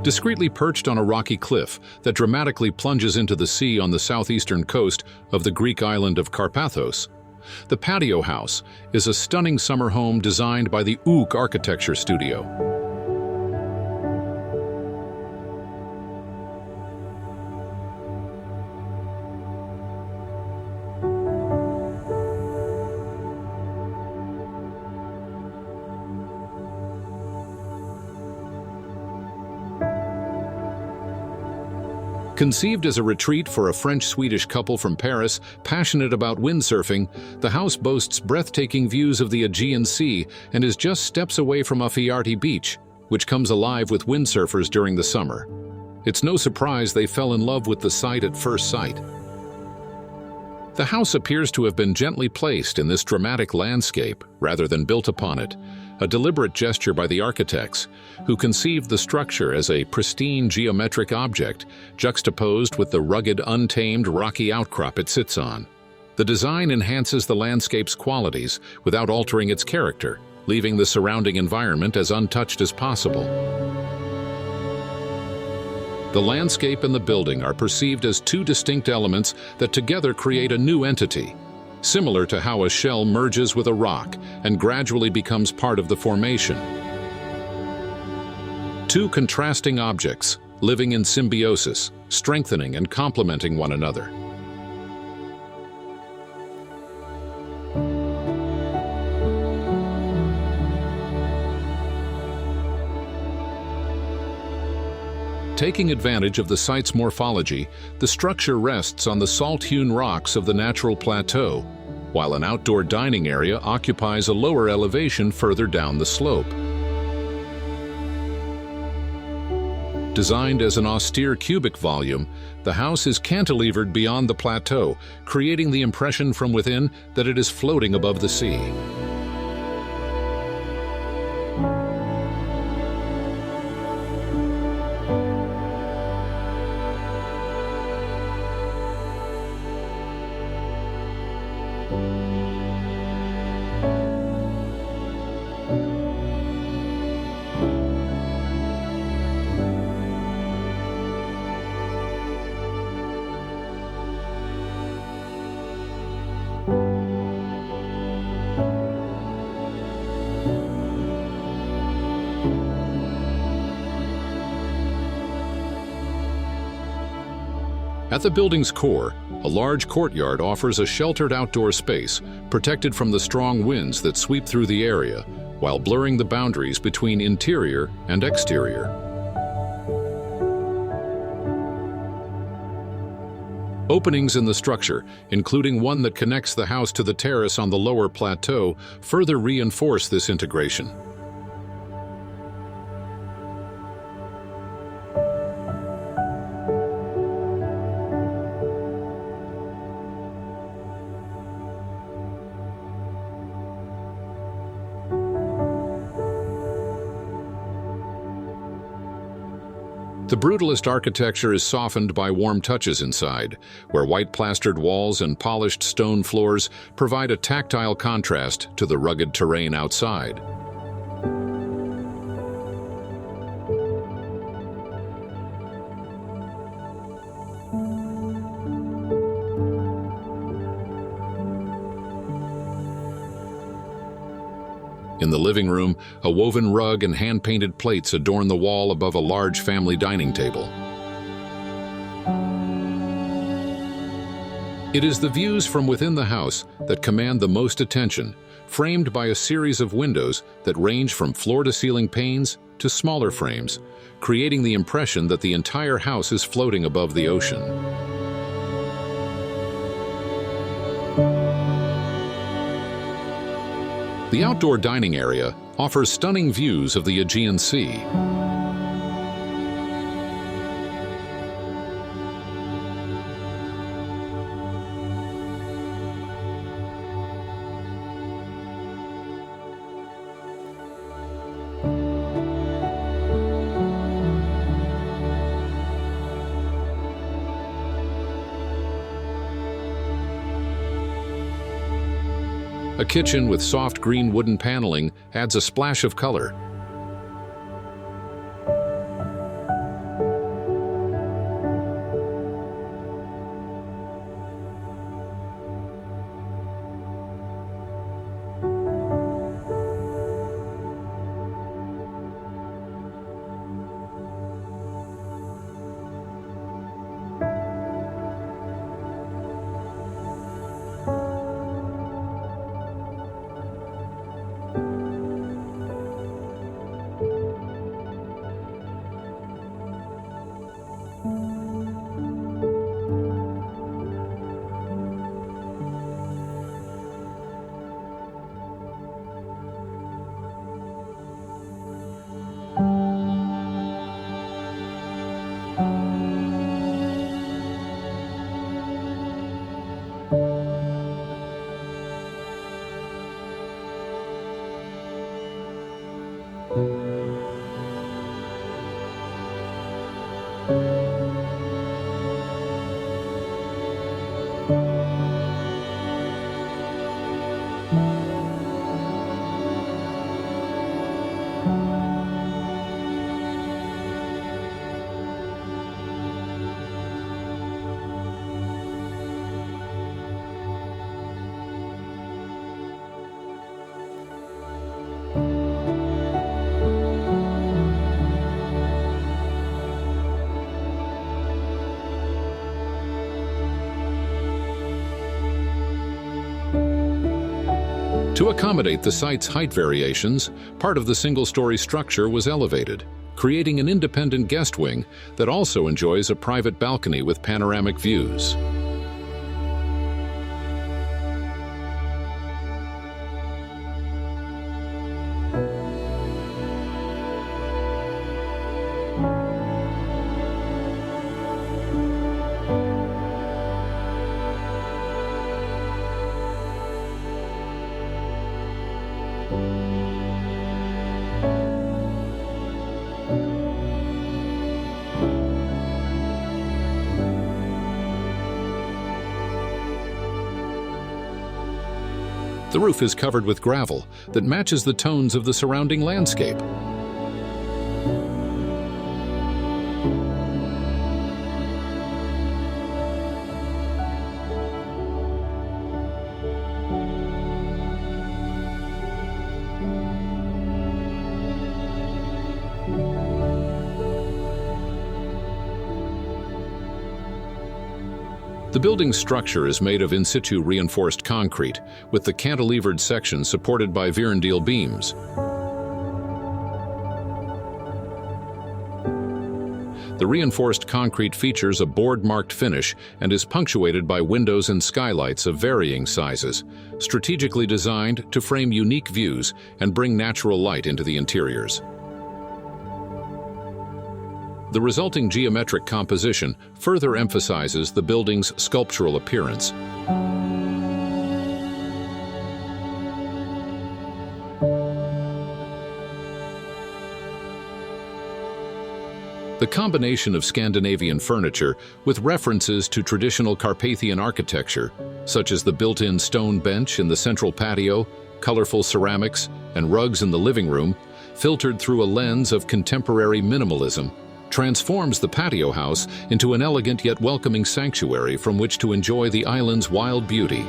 discreetly perched on a rocky cliff that dramatically plunges into the sea on the southeastern coast of the Greek island of Karpathos. The Patio House is a stunning summer home designed by the OOAK Architecture Studio. Conceived as a retreat for a French-Swedish couple from Paris passionate about windsurfing, the house boasts breathtaking views of the Aegean Sea and is just steps away from Afiarti Beach, which comes alive with windsurfers during the summer. It's no surprise they fell in love with the site at first sight. The house appears to have been gently placed in this dramatic landscape rather than built upon it, a deliberate gesture by the architects, who conceived the structure as a pristine geometric object juxtaposed with the rugged, untamed, rocky outcrop it sits on. The design enhances the landscape's qualities without altering its character, leaving the surrounding environment as untouched as possible. The landscape and the building are perceived as two distinct elements that together create a new entity, similar to how a shell merges with a rock and gradually becomes part of the formation. Two contrasting objects living in symbiosis, strengthening and complementing one another. Taking advantage of the site's morphology, the structure rests on the salt-hewn rocks of the natural plateau, while an outdoor dining area occupies a lower elevation further down the slope. Designed as an austere cubic volume, the house is cantilevered beyond the plateau, creating the impression from within that it is floating above the sea. At the building's core, a large courtyard offers a sheltered outdoor space, protected from the strong winds that sweep through the area, while blurring the boundaries between interior and exterior. Openings in the structure, including one that connects the house to the terrace on the lower plateau, further reinforce this integration. The Brutalist architecture is softened by warm touches inside, where white plastered walls and polished stone floors provide a tactile contrast to the rugged terrain outside. In the living room, a woven rug and hand-painted plates adorn the wall above a large family dining table. It is the views from within the house that command the most attention, framed by a series of windows that range from floor-to-ceiling panes to smaller frames, creating the impression that the entire house is floating above the ocean. The outdoor dining area offers stunning views of the Aegean Sea. A kitchen with soft green wooden paneling adds a splash of color. To accommodate the site's height variations, part of the single-story structure was elevated, creating an independent guest wing that also enjoys a private balcony with panoramic views. The roof is covered with gravel that matches the tones of the surrounding landscape. The building's structure is made of in-situ reinforced concrete, with the cantilevered section supported by Vierendeel beams. The reinforced concrete features a board-marked finish and is punctuated by windows and skylights of varying sizes, strategically designed to frame unique views and bring natural light into the interiors. The resulting geometric composition further emphasizes the building's sculptural appearance. The combination of Scandinavian furniture with references to traditional Karpathian architecture, such as the built-in stone bench in the central patio, colorful ceramics, and rugs in the living room, filtered through a lens of contemporary minimalism, transforms the patio house into an elegant yet welcoming sanctuary from which to enjoy the island's wild beauty.